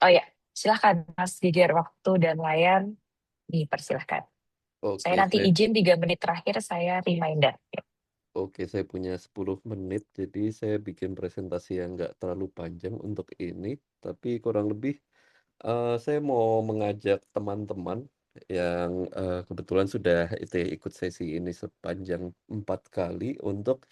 Oh ya, silahkan Mas Giger, waktu dan layan dipersilahkan. Saya Oke, nanti izin 3 menit terakhir saya reminder. saya punya 10 menit, jadi saya bikin presentasi yang nggak terlalu panjang untuk ini, tapi kurang lebih saya mau mengajak teman-teman yang kebetulan sudah itu ya, ikut sesi ini sepanjang 4 kali untuk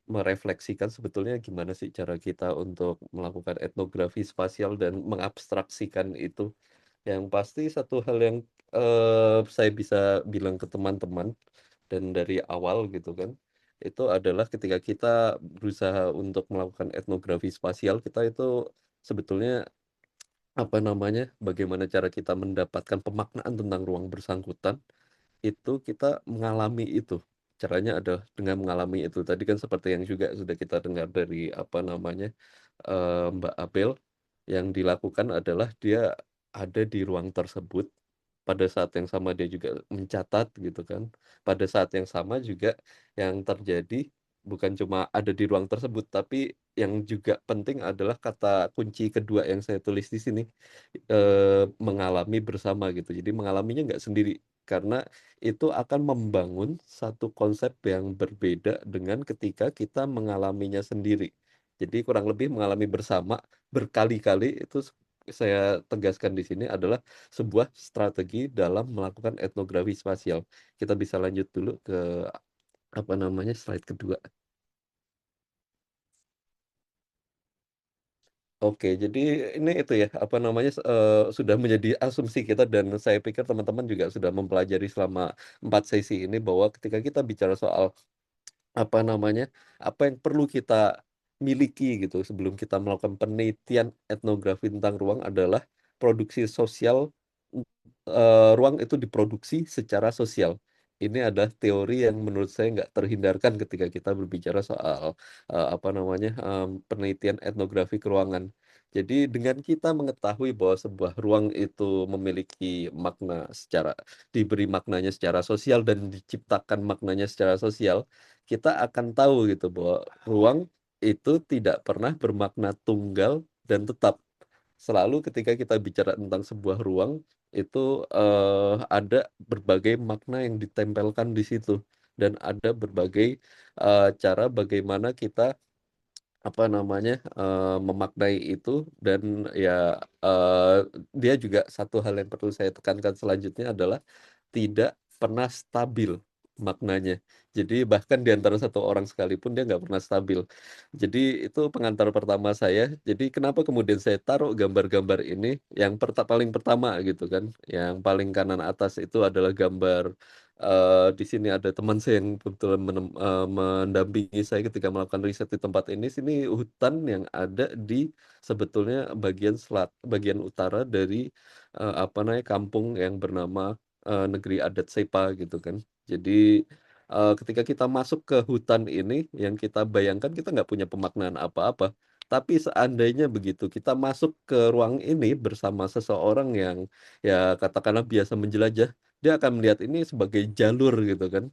merefleksikan sebetulnya gimana sih cara kita untuk melakukan etnografi spasial dan mengabstraksikan itu. Yang pasti satu hal yang saya bisa bilang ke teman-teman dan dari awal gitu kan, itu adalah ketika kita berusaha untuk melakukan etnografi spasial, kita itu sebetulnya apa namanya, bagaimana cara kita mendapatkan pemaknaan tentang ruang bersangkutan itu kita mengalami itu. Caranya adalah dengan mengalami itu. Tadi kan seperti yang juga sudah kita dengar dari apa namanya Mbak Abel, yang dilakukan adalah dia ada di ruang tersebut. Pada saat yang sama dia juga mencatat gitu kan. Pada saat yang sama juga yang terjadi bukan cuma ada di ruang tersebut, tapi yang juga penting adalah kata kunci kedua yang saya tulis di sini, mengalami bersama gitu. Jadi mengalaminya nggak sendiri, karena itu akan membangun satu konsep yang berbeda dengan ketika kita mengalaminya sendiri. Jadi kurang lebih mengalami bersama berkali-kali itu saya tegaskan di sini adalah sebuah strategi dalam melakukan etnografi spasial. Kita bisa lanjut dulu ke apa namanya slide kedua. Oke, jadi ini itu ya, apa namanya, sudah menjadi asumsi kita dan saya pikir teman-teman juga sudah mempelajari selama 4 sesi ini bahwa ketika kita bicara soal, apa namanya, apa yang perlu kita miliki gitu sebelum kita melakukan penelitian etnografi tentang ruang adalah produksi sosial, ruang itu diproduksi secara sosial. Ini adalah teori yang menurut saya nggak terhindarkan ketika kita berbicara soal, apa namanya, penelitian etnografi keruangan. Jadi dengan kita mengetahui bahwa sebuah ruang itu memiliki makna secara diberi maknanya secara sosial dan diciptakan maknanya secara sosial, kita akan tahu gitu bahwa ruang itu tidak pernah bermakna tunggal dan tetap. Selalu ketika kita bicara tentang sebuah ruang, itu ada berbagai makna yang ditempelkan di situ dan ada berbagai cara bagaimana kita apa namanya memaknai itu dan ya eh, dia juga satu hal yang perlu saya tekankan selanjutnya adalah tidak pernah stabil maknanya. Jadi bahkan di antara satu orang sekalipun dia nggak pernah stabil. Jadi itu pengantar pertama saya. Jadi kenapa kemudian saya taruh gambar-gambar ini yang paling pertama gitu kan, yang paling kanan atas itu adalah gambar di sini ada teman saya yang kebetulan mendampingi saya ketika melakukan riset di tempat ini. Sini hutan yang ada di sebetulnya bagian utara dari apa namanya kampung yang bernama negeri adat Sepa gitu kan. Jadi ketika kita masuk ke hutan ini, yang kita bayangkan kita nggak punya pemaknaan apa-apa. Tapi seandainya begitu, kita masuk ke ruang ini bersama seseorang yang ya katakanlah biasa menjelajah, dia akan melihat ini sebagai jalur gitu kan.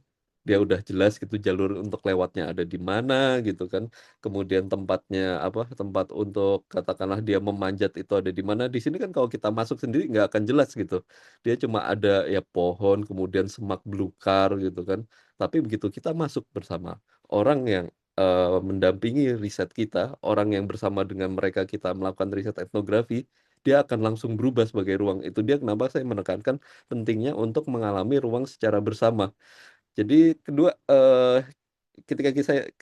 Dia udah jelas gitu jalur untuk lewatnya ada di mana gitu kan. Kemudian tempatnya apa? Tempat untuk katakanlah dia memanjat itu ada di mana. Di sini kan kalau kita masuk sendiri nggak akan jelas gitu. Dia cuma ada ya pohon, kemudian semak belukar gitu kan. Tapi begitu kita masuk bersama orang yang mendampingi riset kita, orang yang bersama dengan mereka kita melakukan riset etnografi, dia akan langsung berubah sebagai ruang. Itu dia kenapa saya menekankan pentingnya untuk mengalami ruang secara bersama. Jadi kedua, ketika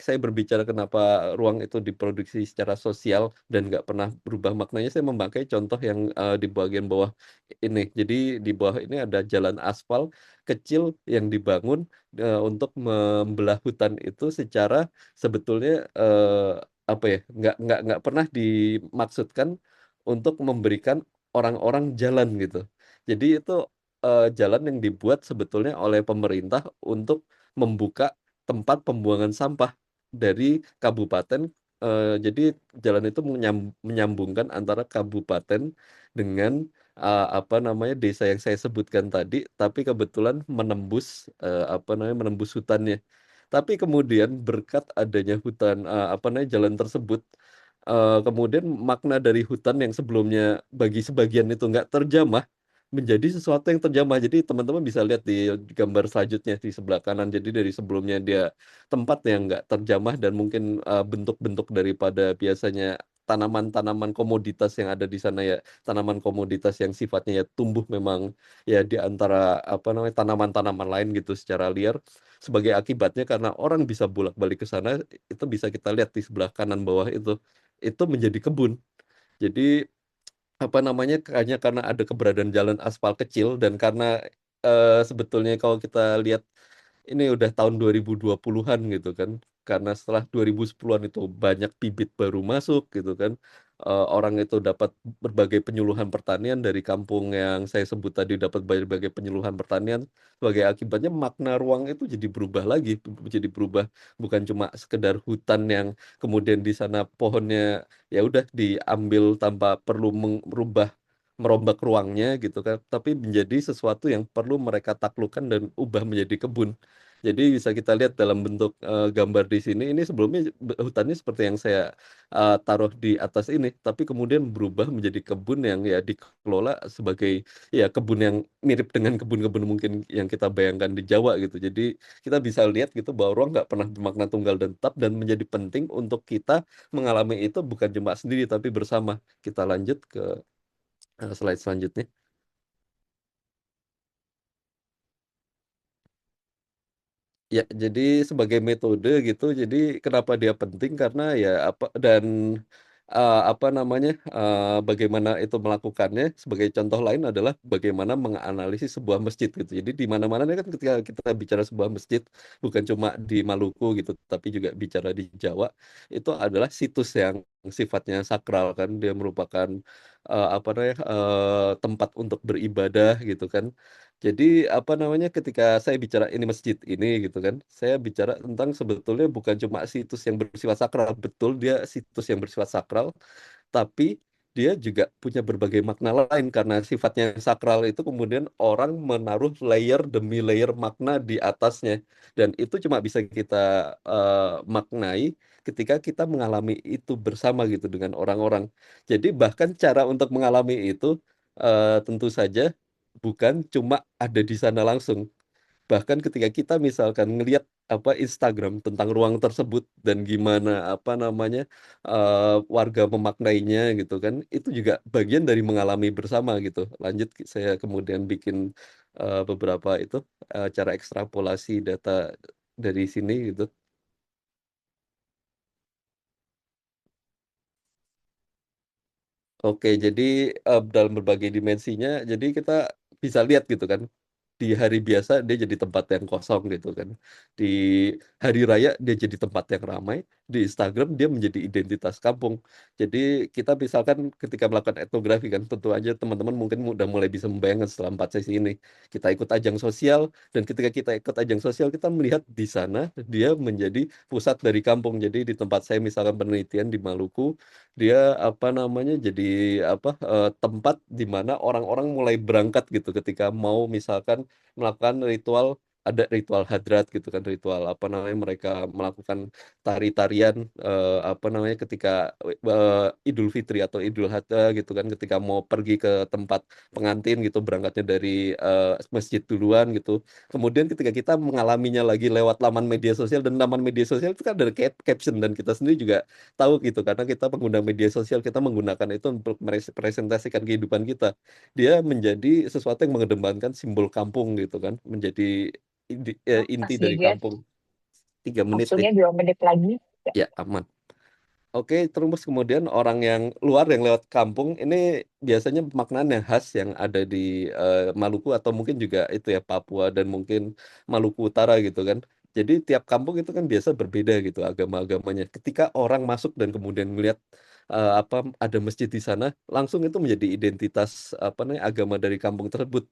saya berbicara kenapa ruang itu diproduksi secara sosial dan nggak pernah berubah maknanya, saya memakai contoh yang di bagian bawah ini. Jadi di bawah ini ada jalan aspal kecil yang dibangun untuk membelah hutan itu secara sebetulnya apa ya, nggak pernah dimaksudkan untuk memberikan orang-orang jalan gitu. Jadi itu jalan yang dibuat sebetulnya oleh pemerintah untuk membuka tempat pembuangan sampah dari kabupaten. Jadi jalan itu menyambungkan antara kabupaten dengan apa namanya desa yang saya sebutkan tadi, tapi kebetulan menembus apa namanya menembus hutannya. Tapi kemudian berkat adanya hutan apa namanya jalan tersebut, Kemudian makna dari hutan yang sebelumnya bagi sebagian itu nggak terjamah menjadi sesuatu yang terjamah. Jadi teman-teman bisa lihat di gambar selanjutnya di sebelah kanan. Jadi dari sebelumnya dia tempat yang nggak terjamah dan mungkin bentuk-bentuk daripada biasanya tanaman-tanaman komoditas yang ada di sana ya, tanaman komoditas yang sifatnya ya tumbuh memang ya di antara apa namanya tanaman-tanaman lain gitu secara liar. Sebagai akibatnya karena orang bisa bolak-balik ke sana, itu bisa kita lihat di sebelah kanan bawah itu menjadi kebun. Jadi apa namanya hanya karena ada keberadaan jalan aspal kecil dan karena sebetulnya kalau kita lihat ini udah tahun 2020-an gitu kan. Karena setelah 2010-an itu banyak bibit baru masuk gitu kan. Orang itu dapat berbagai penyuluhan pertanian dari kampung yang saya sebut tadi dapat berbagai penyuluhan pertanian. Sebagai akibatnya makna ruang itu jadi berubah lagi, jadi berubah bukan cuma sekedar hutan yang kemudian di sana pohonnya ya udah diambil tanpa perlu merubah merombak ruangnya gitu kan, tapi menjadi sesuatu yang perlu mereka taklukkan dan ubah menjadi kebun. Jadi bisa kita lihat dalam bentuk gambar di sini, ini sebelumnya hutannya seperti yang saya taruh di atas ini, tapi kemudian berubah menjadi kebun yang ya dikelola sebagai ya kebun yang mirip dengan kebun-kebun mungkin yang kita bayangkan di Jawa gitu. Jadi kita bisa lihat gitu bahwa ruang nggak pernah bermakna tunggal dan tetap dan menjadi penting untuk kita mengalami itu bukan cuma sendiri tapi bersama. Kita lanjut ke slide selanjutnya. Ya, jadi sebagai metode gitu, jadi kenapa dia penting karena ya apa dan apa namanya bagaimana itu melakukannya. Sebagai contoh lain adalah bagaimana menganalisis sebuah masjid gitu. Jadi di mana-mana ini kan ketika kita bicara sebuah masjid bukan cuma di Maluku gitu, tapi juga bicara di Jawa itu adalah situs yang sifatnya sakral kan. Dia merupakan apa namanya tempat untuk beribadah gitu kan. Jadi apa namanya ketika saya bicara ini masjid ini gitu kan, saya bicara tentang sebetulnya bukan cuma situs yang bersifat sakral, betul dia situs yang bersifat sakral, tapi dia juga punya berbagai makna lain karena sifatnya yang sakral itu kemudian orang menaruh layer demi layer makna di atasnya dan itu cuma bisa kita maknai ketika kita mengalami itu bersama gitu dengan orang-orang. Jadi bahkan cara untuk mengalami itu tentu saja bukan cuma ada di sana langsung. Bahkan ketika kita misalkan ngelihat apa Instagram tentang ruang tersebut dan gimana apa namanya warga memaknainya gitu kan, itu juga bagian dari mengalami bersama gitu. Lanjut saya kemudian bikin beberapa itu cara ekstrapolasi data dari sini gitu. Oke, jadi dalam berbagai dimensinya, jadi kita bisa lihat gitu kan, di hari biasa dia jadi tempat yang kosong gitu kan. Di hari raya dia jadi tempat yang ramai. Di Instagram dia menjadi identitas kampung. Jadi kita misalkan ketika melakukan etnografi kan, tentu aja teman-teman mungkin udah mulai bisa membayangkan setelah 4 sesi ini. Kita ikut ajang sosial, dan ketika kita ikut ajang sosial, kita melihat di sana dia menjadi pusat dari kampung. Jadi di tempat saya misalkan penelitian di Maluku, dia apa namanya jadi tempat di mana orang-orang mulai berangkat gitu ketika mau misalkan melakukan ritual ada ritual hadrat gitu kan ritual apa namanya mereka melakukan tari-tarian apa namanya ketika Idul Fitri atau Idul Adha gitu kan ketika mau pergi ke tempat pengantin gitu berangkatnya dari masjid duluan gitu kemudian ketika kita mengalaminya lagi lewat laman media sosial dan laman media sosial itu kan ada caption dan kita sendiri juga tahu gitu karena kita pengguna media sosial kita menggunakan itu untuk merepresentasikan kehidupan kita dia menjadi sesuatu yang mengedepankan simbol kampung gitu kan menjadi inti Mas dari Giger, kampung 3 menit nih waktunya 2 menit lagi. Ya. ya aman. Oke, terus kemudian orang yang luar yang lewat kampung ini biasanya maknanya yang khas yang ada di Maluku atau mungkin juga itu ya Papua dan mungkin Maluku Utara gitu kan. Jadi tiap kampung itu kan biasa berbeda gitu agama-agamanya. Ketika orang masuk dan kemudian melihat apa ada masjid di sana, langsung itu menjadi identitas apa namanya agama dari kampung tersebut.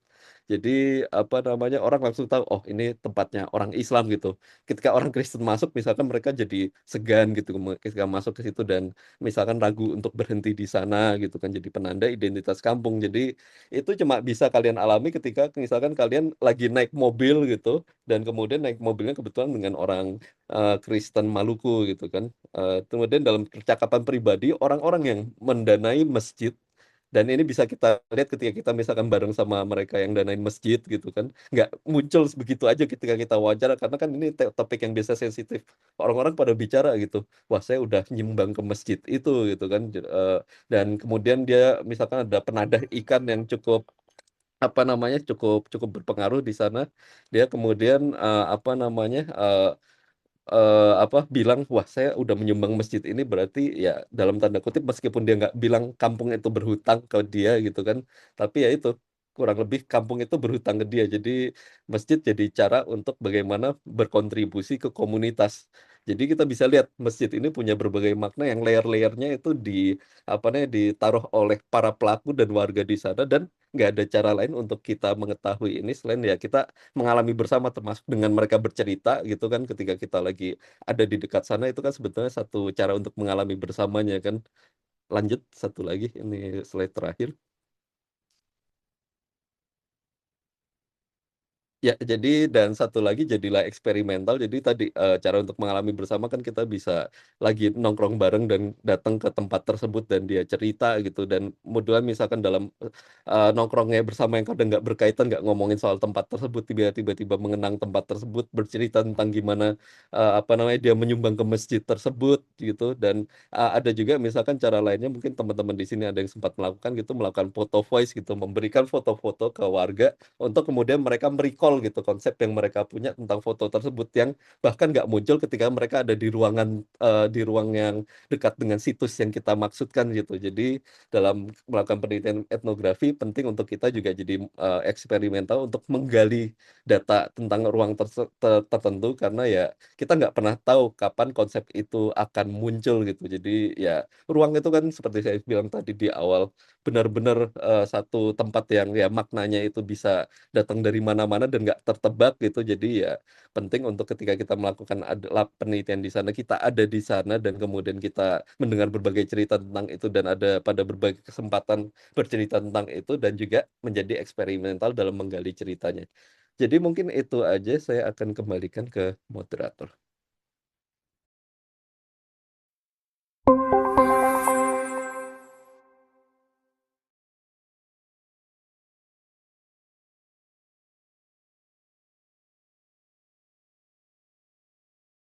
Jadi, apa namanya, orang langsung tahu, "Oh, ini tempatnya orang Islam," gitu. Ketika orang Kristen masuk misalkan mereka jadi segan gitu ketika masuk ke situ dan misalkan ragu untuk berhenti di sana gitu kan, jadi penanda identitas kampung. Jadi itu cuma bisa kalian alami ketika misalkan kalian lagi naik mobil gitu, dan kemudian naik mobilnya kebetulan dengan orang, Kristen Maluku gitu kan. Kemudian dalam percakapan pribadi, orang-orang yang mendanai masjid dan ini bisa kita lihat ketika kita misalkan bareng sama mereka yang danain masjid gitu kan, nggak muncul begitu aja ketika kita wawancara karena kan ini topik yang biasa sensitif. Orang-orang pada bicara gitu, "Wah, saya udah nyumbang ke masjid itu," gitu kan, dan kemudian dia misalkan ada penadah ikan yang cukup, apa namanya, cukup cukup berpengaruh di sana, dia kemudian, apa namanya, bilang, "Wah, saya udah menyumbang masjid ini," berarti ya dalam tanda kutip meskipun dia nggak bilang kampung itu berhutang ke dia gitu kan, tapi ya itu, kurang lebih kampung itu berhutang ke dia. Jadi masjid jadi cara untuk bagaimana berkontribusi ke komunitas. Jadi kita bisa lihat masjid ini punya berbagai makna yang layer-layernya itu apa namanya, ditaruh oleh para pelaku dan warga di sana dan nggak ada cara lain untuk kita mengetahui ini selain ya kita mengalami bersama termasuk dengan mereka bercerita gitu kan ketika kita lagi ada di dekat sana itu kan sebetulnya satu cara untuk mengalami bersamanya kan. Lanjut satu lagi ini slide terakhir. Ya, jadi dan satu lagi jadilah eksperimental. Jadi tadi, cara untuk mengalami bersama kan kita bisa lagi nongkrong bareng dan datang ke tempat tersebut dan dia cerita gitu dan modelan misalkan dalam, nongkrongnya bersama yang kadang nggak berkaitan, nggak ngomongin soal tempat tersebut, tiba-tiba mengenang tempat tersebut, bercerita tentang gimana, apa namanya, dia menyumbang ke masjid tersebut gitu dan, ada juga misalkan cara lainnya mungkin teman-teman di sini ada yang sempat melakukan gitu, melakukan foto voice gitu, memberikan foto-foto ke warga untuk kemudian mereka gitu konsep yang mereka punya tentang foto tersebut yang bahkan nggak muncul ketika mereka ada di ruangan, di ruang yang dekat dengan situs yang kita maksudkan gitu. Jadi dalam melakukan penelitian etnografi penting untuk kita juga jadi, eksperimental untuk menggali data tentang ruang tertentu karena ya kita nggak pernah tahu kapan konsep itu akan muncul gitu. Jadi ya ruang itu kan seperti saya bilang tadi di awal, benar-benar, satu tempat yang ya maknanya itu bisa datang dari mana-mana dan nggak tertebak gitu. Jadi ya penting untuk ketika kita melakukan adalah penelitian di sana, kita ada di sana dan kemudian kita mendengar berbagai cerita tentang itu dan ada pada berbagai kesempatan bercerita tentang itu dan juga menjadi eksperimental dalam menggali ceritanya. Jadi mungkin itu aja, saya akan kembalikan ke moderator.